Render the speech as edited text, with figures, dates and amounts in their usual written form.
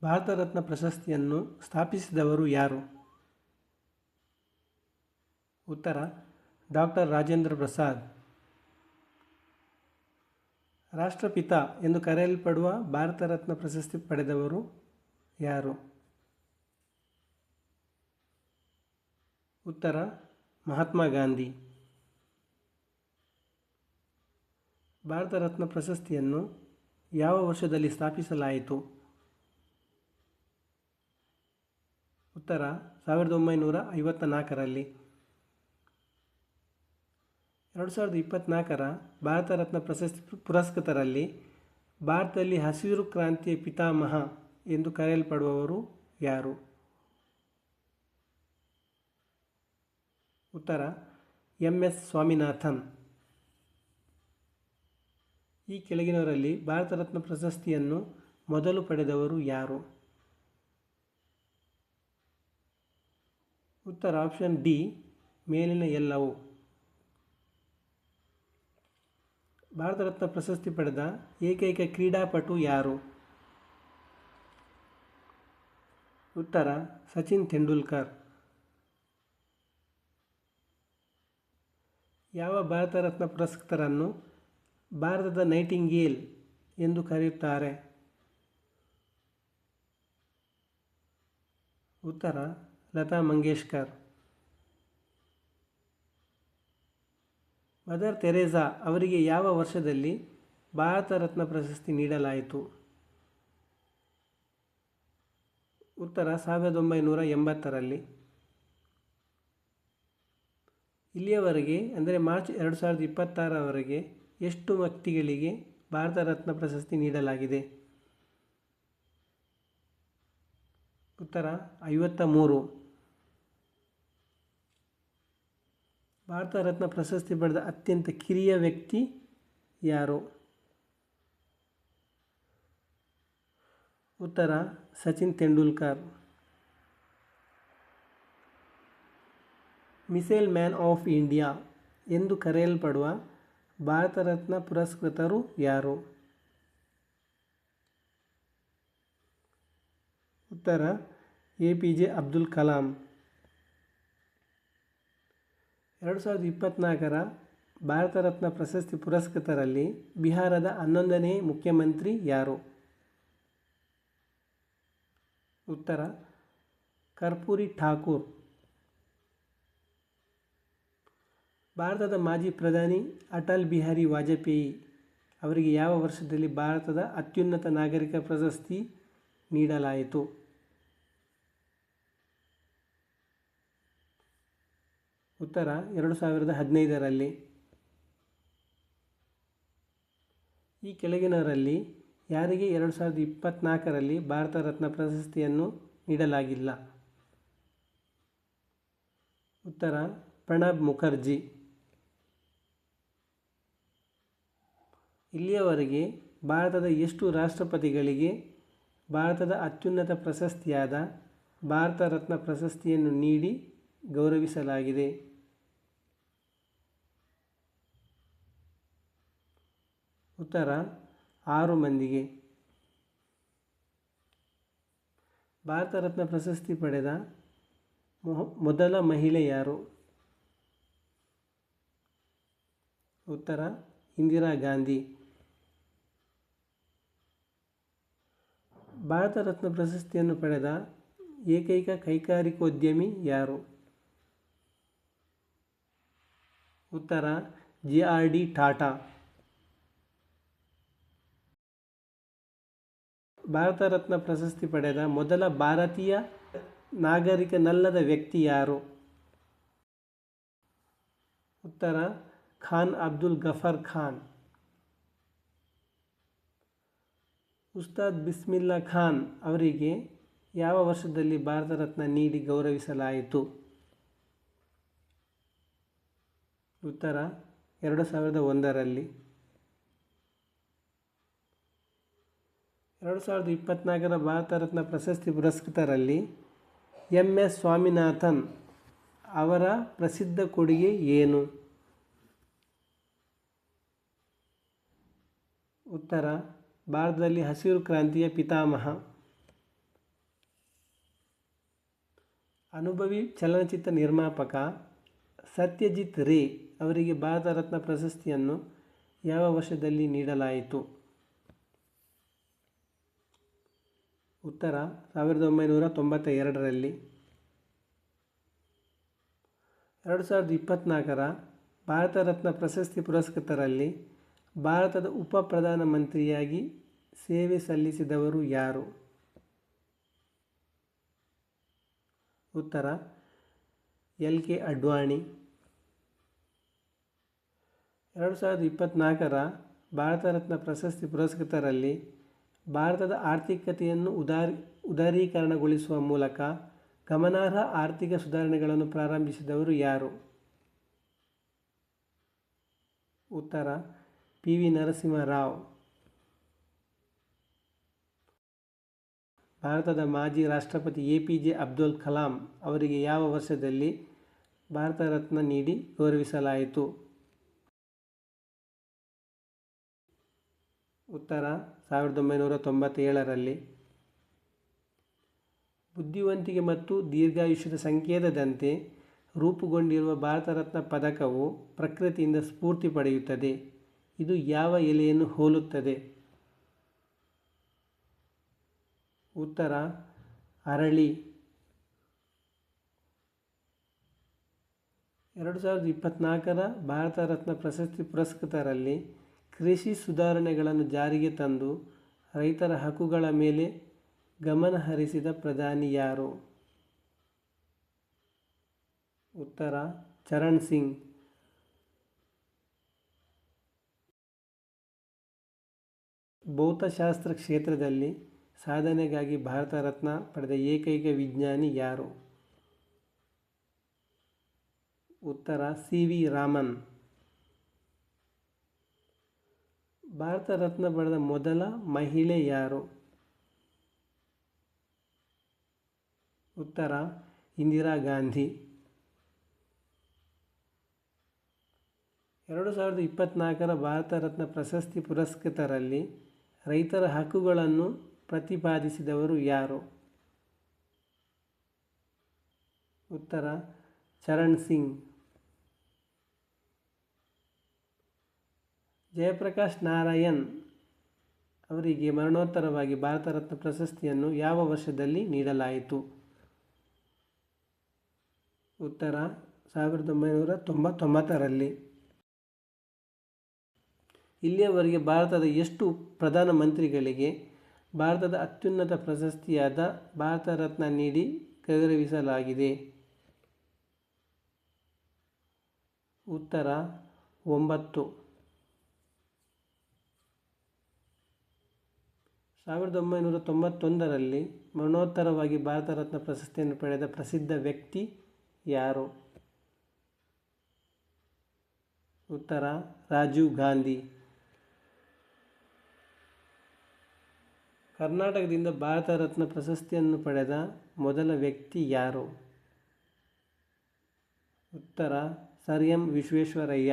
ಭಾರತ ರತ್ನ ಪ್ರಶಸ್ತಿಯನ್ನು ಸ್ಥಾಪಿಸಿದವರು ಯಾರು? ಉತ್ತರ ಡಾಕ್ಟರ್ ರಾಜೇಂದ್ರ ಪ್ರಸಾದ್. ರಾಷ್ಟ್ರಪಿತ ಎಂದು ಕರೆಯಲ್ಪಡುವ ಭಾರತ ರತ್ನ ಪ್ರಶಸ್ತಿ ಪಡೆದವರು ಯಾರು? ಉತ್ತರ ಮಹಾತ್ಮ ಗಾಂಧಿ. ಭಾರತ ರತ್ನ ಪ್ರಶಸ್ತಿಯನ್ನು ಯಾವ ವರ್ಷದಲ್ಲಿ ಸ್ಥಾಪಿಸಲಾಯಿತು? ಉತ್ತರ 1954ರಲ್ಲಿ. 2024ರ ಭಾರತ ರತ್ನ ಪ್ರಶಸ್ತಿ ಪುರಸ್ಕೃತರಲ್ಲಿ ಭಾರತದಲ್ಲಿ ಹಸಿರು ಕ್ರಾಂತಿಯ ಪಿತಾಮಹ ಎಂದು ಕರೆಯಲ್ಪಡುವವರು ಯಾರು? ಉತ್ತರ MS ಸ್ವಾಮಿನಾಥನ್. ಈ ಕೆಳಗಿನವರಲ್ಲಿ ಭಾರತ ರತ್ನ ಪ್ರಶಸ್ತಿಯನ್ನು ಮೊದಲು ಪಡೆದವರು ಯಾರು? ಉತ್ತರ ಆಪ್ಷನ್ ಡಿ ಮೇಲಿನ ಎಲ್ಲವೂ. ಭಾರತ ರತ್ನ ಪ್ರಶಸ್ತಿ ಪಡೆದ ಏಕೈಕ ಕ್ರೀಡಾಪಟು ಯಾರು? ಉತ್ತರ ಸಚಿನ್ ತೆಂಡೂಲ್ಕರ್. ಯಾವ ಭಾರತ ರತ್ನ ಪುರಸ್ಕೃತರನ್ನು ಭಾರತದ ನೈಟಿಂಗೇಲ್ ಎಂದು ಕರೆಯುತ್ತಾರೆ? ಉತ್ತರ ಲತಾ ಮಂಗೇಶ್ಕರ್. ಮದರ್ ತೆರೇಸಾ ಅವರಿಗೆ ಯಾವ ವರ್ಷದಲ್ಲಿ ಭಾರತ ರತ್ನ ಪ್ರಶಸ್ತಿ ನೀಡಲಾಯಿತು? ಉತ್ತರ 1980ರಲ್ಲಿ. ಇಲ್ಲಿಯವರೆಗೆ ಅಂದರೆ ಮಾರ್ಚ್ 2026ರವರೆಗೆ ಎಷ್ಟು ವ್ಯಕ್ತಿಗಳಿಗೆ ಭಾರತ ರತ್ನ ಪ್ರಶಸ್ತಿ ನೀಡಲಾಗಿದೆ? ಉತ್ತರ 53. ಭಾರತ ರತ್ನ ಪ್ರಶಸ್ತಿ ಪಡೆದ ಅತ್ಯಂತ ಕಿರಿಯ ವ್ಯಕ್ತಿ ಯಾರು? ಉತ್ತರ Sachin Tendulkar. Missile man of India ಎಂದು ಕರೆಯಲ್ಪಡುವ ಭಾರತ ರತ್ನ ಪುರಸ್ಕೃತರು ಯಾರು? ಉತ್ತರ APJ ಅಬ್ದುಲ್ ಕಲಾಂ. 2024ರ ಭಾರತ ರತ್ನ ಪ್ರಶಸ್ತಿ ಪುರಸ್ಕೃತರಲ್ಲಿ ಬಿಹಾರದ 11ನೇ ಮುಖ್ಯಮಂತ್ರಿ ಯಾರು? ಉತ್ತರ ಕರ್ಪೂರಿ ಠಾಕೂರ್. ಭಾರತದ ಮಾಜಿ ಪ್ರಧಾನಿ ಅಟಲ್ ಬಿಹಾರಿ ವಾಜಪೇಯಿ ಅವರಿಗೆ ಯಾವ ವರ್ಷದಲ್ಲಿ ಭಾರತದ ಅತ್ಯುನ್ನತ ನಾಗರಿಕ ಪ್ರಶಸ್ತಿ ನೀಡಲಾಯಿತು? ಉತ್ತರ 2015ರಲ್ಲಿ. ಈ ಕೆಳಗಿನವರಲ್ಲಿ ಯಾರಿಗೆ 2024ರಲ್ಲಿ ಭಾರತ ರತ್ನ ಪ್ರಶಸ್ತಿಯನ್ನು ನೀಡಲಾಗಿಲ್ಲ? ಉತ್ತರ ಪ್ರಣಬ್ ಮುಖರ್ಜಿ. ಇಲ್ಲಿಯವರೆಗೆ ಭಾರತದ ಎಷ್ಟು ರಾಷ್ಟ್ರಪತಿಗಳಿಗೆ ಭಾರತದ ಅತ್ಯುನ್ನತ ಪ್ರಶಸ್ತಿಯಾದ ಭಾರತ ರತ್ನ ಪ್ರಶಸ್ತಿಯನ್ನು ನೀಡಿ ಗೌರವಿಸಲಾಗಿದೆ? ಉತ್ತರ 6 ಮಂದಿಗೆ. ಭಾರತ ರತ್ನ ಪ್ರಶಸ್ತಿ ಪಡೆದ ಮೊದಲ ಮಹಿಳೆ ಯಾರು? ಉತ್ತರ ಇಂದಿರಾ ಗಾಂಧಿ. ಭಾರತ ರತ್ನ ಪ್ರಶಸ್ತಿಯನ್ನು ಪಡೆದ ಏಕೈಕ ಕೈಗಾರಿಕೋದ್ಯಮಿ ಯಾರು? ಉತ್ತರ JRD ಟಾಟಾ. ಭಾರತ ರತ್ನ ಪ್ರಶಸ್ತಿ ಪಡೆದ ಮೊದಲ ಭಾರತೀಯ ನಾಗರಿಕನಲ್ಲದ ವ್ಯಕ್ತಿ ಯಾರು? ಉತ್ತರ ಖಾನ್ ಅಬ್ದುಲ್ ಗಫರ್ ಖಾನ್. ಉಸ್ತಾದ್ ಬಿಸ್ಮಿಲ್ಲಾ ಖಾನ್ ಅವರಿಗೆ ಯಾವ ವರ್ಷದಲ್ಲಿ ಭಾರತ ರತ್ನ ನೀಡಿ ಗೌರವಿಸಲಾಯಿತು? ಉತ್ತರ 2001ರಲ್ಲಿ. 2024ರ ಭಾರತ ರತ್ನ ಪ್ರಶಸ್ತಿ ಪುರಸ್ಕೃತರಲ್ಲಿ MS ಸ್ವಾಮಿನಾಥನ್ ಅವರ ಪ್ರಸಿದ್ಧ ಕೊಡುಗೆ ಏನು? ಉತ್ತರ ಭಾರತದಲ್ಲಿ ಹಸಿರು ಕ್ರಾಂತಿಯ ಪಿತಾಮಹ. ಅನುಭವಿ ಚಲನಚಿತ್ರ ನಿರ್ಮಾಪಕ ಸತ್ಯಜಿತ್ ರೇ ಅವರಿಗೆ ಭಾರತ ರತ್ನ ಪ್ರಶಸ್ತಿಯನ್ನು ಯಾವ ವರ್ಷದಲ್ಲಿ ನೀಡಲಾಯಿತು? ಉತ್ತರ 1992ರಲ್ಲಿ. 2024ರ ಭಾರತ ರತ್ನ ಪ್ರಶಸ್ತಿ ಪುರಸ್ಕೃತರಲ್ಲಿ ಭಾರತದ ಉಪ ಪ್ರಧಾನಮಂತ್ರಿಯಾಗಿ ಸೇವೆ ಸಲ್ಲಿಸಿದವರು ಯಾರು? ಉತ್ತರ LK ಅಡ್ವಾಣಿ. 2024ರ ಭಾರತ ರತ್ನ ಪ್ರಶಸ್ತಿ ಪುರಸ್ಕೃತರಲ್ಲಿ ಭಾರತದ ಆರ್ಥಿಕತೆಯನ್ನು ಉದಾರೀಕರಣಗೊಳಿಸುವ ಮೂಲಕ ಗಮನಾರ್ಹ ಆರ್ಥಿಕ ಸುಧಾರಣೆಗಳನ್ನು ಪ್ರಾರಂಭಿಸಿದವರು ಯಾರು? ಉತ್ತರ PV ನರಸಿಂಹರಾವ್. ಭಾರತದ ಮಾಜಿ ರಾಷ್ಟ್ರಪತಿ APJ ಅಬ್ದುಲ್ ಕಲಾಂ ಅವರಿಗೆ ಯಾವ ವರ್ಷದಲ್ಲಿ ಭಾರತ ರತ್ನ ನೀಡಿ ಗೌರವಿಸಲಾಯಿತು? ಉತ್ತರ 1997ರಲ್ಲಿ. ಬುದ್ಧಿವಂತಿಕೆ ಮತ್ತು ದೀರ್ಘಾಯುಷ್ಯದ ಸಂಕೇತದಂತೆ ರೂಪುಗೊಂಡಿರುವ ಭಾರತ ರತ್ನ ಪದಕವು ಪ್ರಕೃತಿಯಿಂದ ಸ್ಫೂರ್ತಿ ಪಡೆಯುತ್ತದೆ. ಇದು ಯಾವ ಎಲೆಯನ್ನು ಹೋಲುತ್ತದೆ? ಉತ್ತರ ಅರಳಿ. 2024ರ ಭಾರತ ರತ್ನ ಪ್ರಶಸ್ತಿ ಪುರಸ್ಕೃತರಲ್ಲಿ ಕೃಷಿ ಸುಧಾರಣೆಗಳನ್ನು ಜಾರಿಗೆ ತಂದು ರೈತರ ಹಕ್ಕುಗಳ ಮೇಲೆ ಗಮನ ಹರಿಸಿದ ಪ್ರಧಾನಿ ಯಾರು? ಉತ್ತರ ಚರಣ್ ಸಿಂಗ್. ಭೌತಶಾಸ್ತ್ರ ಕ್ಷೇತ್ರದಲ್ಲಿ ಸಾಧನೆಗಾಗಿ ಭಾರತ ರತ್ನ ಪಡೆದ ಏಕೈಕ ವಿಜ್ಞಾನಿ ಯಾರು? ಉತ್ತರ CV ರಾಮನ್. ಭಾರತ ರತ್ನ ಪಡೆದ ಮೊದಲ ಮಹಿಳೆ ಯಾರು? ಉತ್ತರ ಇಂದಿರಾ ಗಾಂಧಿ. 2024ರ ಭಾರತ ರತ್ನ ಪ್ರಶಸ್ತಿ ಪುರಸ್ಕೃತರಲ್ಲಿ ರೈತರ ಹಕ್ಕುಗಳನ್ನು ಪ್ರತಿಪಾದಿಸಿದವರು ಯಾರು? ಉತ್ತರ ಚರಣ್ ಸಿಂಗ್. ಜಯಪ್ರಕಾಶ್ ನಾರಾಯಣ್ ಅವರಿಗೆ ಮರಣೋತ್ತರವಾಗಿ ಭಾರತ ರತ್ನ ಪ್ರಶಸ್ತಿಯನ್ನು ಯಾವ ವರ್ಷದಲ್ಲಿ ನೀಡಲಾಯಿತು? ಉತ್ತರ 1999ರಲ್ಲಿ. ಇಲ್ಲಿಯವರೆಗೆ ಭಾರತದ ಎಷ್ಟು ಪ್ರಧಾನಮಂತ್ರಿಗಳಿಗೆ ಭಾರತದ ಅತ್ಯುನ್ನತ ಪ್ರಶಸ್ತಿಯಾದ ಭಾರತ ರತ್ನ ನೀಡಿ ಗೌರವಿಸಲಾಗಿದೆ? ಉತ್ತರ 9. 1991ರಲ್ಲಿ ಮರಣೋತ್ತರವಾಗಿ ಭಾರತ ರತ್ನ ಪ್ರಶಸ್ತಿಯನ್ನು ಪಡೆದ ಪ್ರಸಿದ್ಧ ವ್ಯಕ್ತಿ ಯಾರು? ಉತ್ತರ ರಾಜೀವ್ ಗಾಂಧಿ. ಕರ್ನಾಟಕದಿಂದ ಭಾರತ ರತ್ನ ಪ್ರಶಸ್ತಿಯನ್ನು ಪಡೆದ ಮೊದಲ ವ್ಯಕ್ತಿ ಯಾರು? ಉತ್ತರ ಸರ್ ಎಂ ವಿಶ್ವೇಶ್ವರಯ್ಯ.